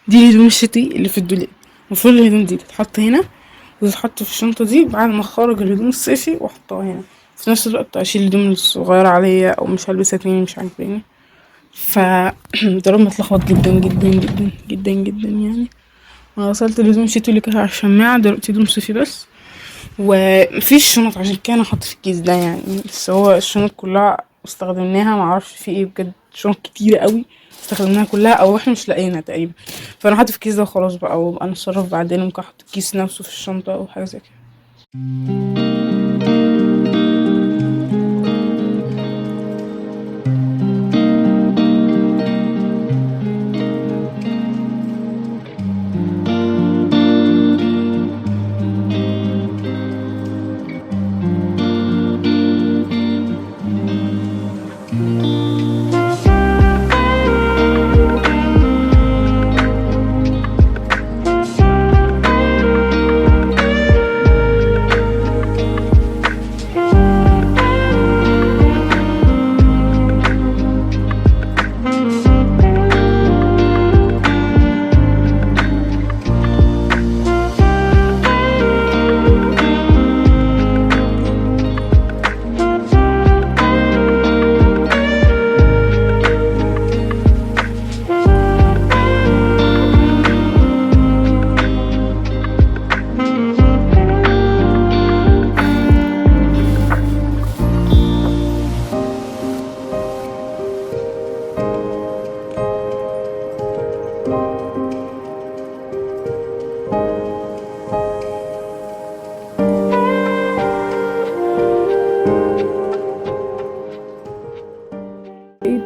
دي الهدوم الشتوي اللي في الدولاب. المفروض الهدوم دي تتحط هنا وتتحط في الشنطة دي بعد ما اخرج الهدوم الصيفي واحطها هنا. في نفس الوقت اشيل الهدوم الصغيرة عليا او مش هلبسها تاني مش عاجباني. ف ده متلخبط جدا جدا جدا جدا جدا يعني. انا وصلت الهدوم الشتوي اللي كانت على الشماعة، دلوقتي هدوم صيفي بس. ومفيش شنط عشان كده انا حاطه في الكيس ده يعني. بس هو الشنط كلها استخدمناها، معرفش في ايه بجد، شنط كتيرة قوي استخدمناها كلها او احنا مش لاقيينها تقريبا. فانا حاطه في الكيس ده وخلاص بقى، وابقى نتصرف بعدين. ممكن احط الكيس نفسه في الشنطة او حاجة زي كده.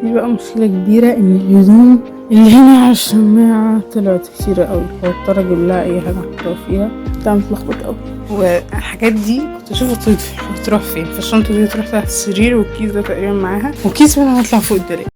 دي بقى مشكلة كبيرة، ان الهدوم اللي هنا على الشماعة طلعت كتيرة قوي، فاضطر اجيب لها اي حاجة احطها فيها. بتاع متلخبط قوي. والحاجات دي كنت اشوفها تروح فين. فالشنطة دي تروح تحت السرير، والكيس ده تقريبا معاها، وكيس وانا هطلع فوق الدولاب.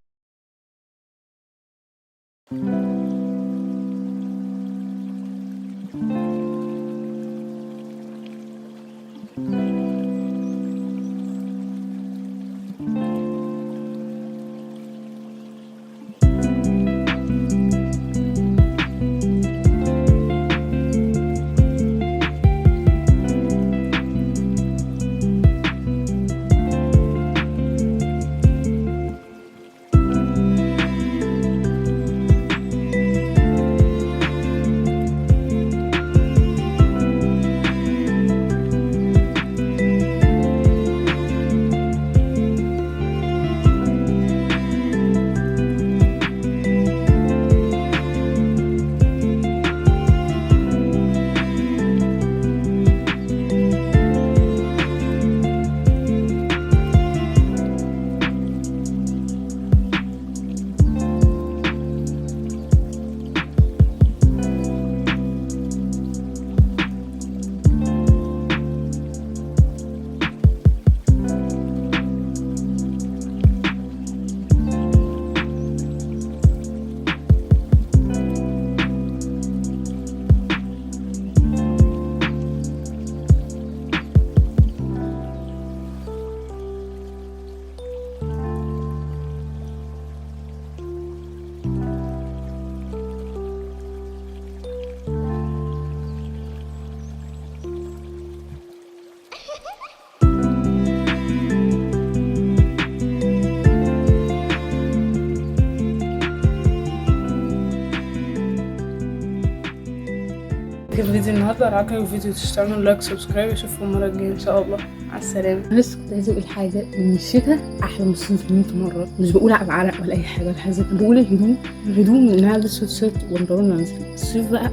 كان فيديو النهارده. لو عجبك الفيديو تشتركوا لايك سبسكرايب. اشوفكم المره الجايه ان شاء الله. مع السلامه. انا لسه كنت عايزه اقول حاجه، ان الشتاء احلى من الصيف 100 مره. مش بقول على العرق ولا اي حاجه ولا حاجه، انا بقول الهدوم ان انا البس سويت شيرت وبنطلون انزل. الصيف بقى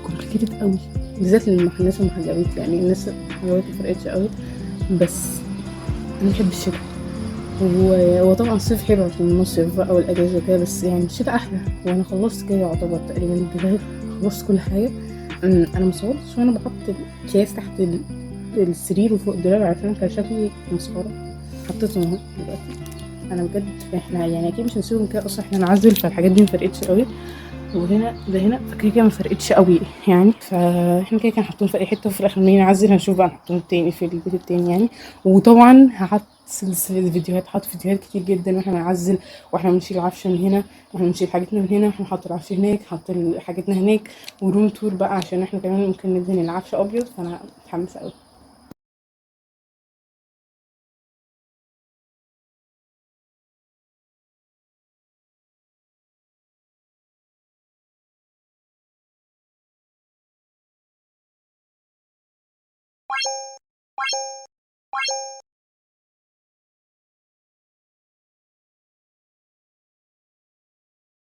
كومبليكيتد قوي، بالذات للناس المحجبات. يعني الناس المحجبات مفرقتش قوي، بس انا بحب الشتاء. وطبعا الصيف حلو عشان المصيف بقى والاجازه كده، بس يعني الشتاء احلى. وانا خلصت كده يعتبر تقريبا البداية، خلصت كل حاجه. انا مصورتش وانا بحط الكيس تحت السرير وفوق الدولاب عشان كان شكلي مسخره. حطيته اهو دلوقتي. انا بجد احنا يعني اكيد مش هنسيبهم كده، اصلا احنا نعزل، فالحاجات دي مفرقتش قوي. وهنا ده هنا فكده كده مفرقتش قوي يعني. فاحنا كده كده هنحطهم في اي حته، وفي الاخر لما نيجي نعزل هنشوف بقى نحطهم تاني في البيت التاني يعني. وطبعا هحط سلسلة فيديوهات، حاطط فيديوهات كتير جدا واحنا بنعزل، واحنا بنشيل العفشة من هنا، واحنا بنشيل حاجتنا من هنا، واحنا حاطط العفشة هناك، حاطط حاجتنا هناك، وروم تور بقى عشان احنا كمان ممكن ندهن العفشة ابيض. فانا متحمسة اوي.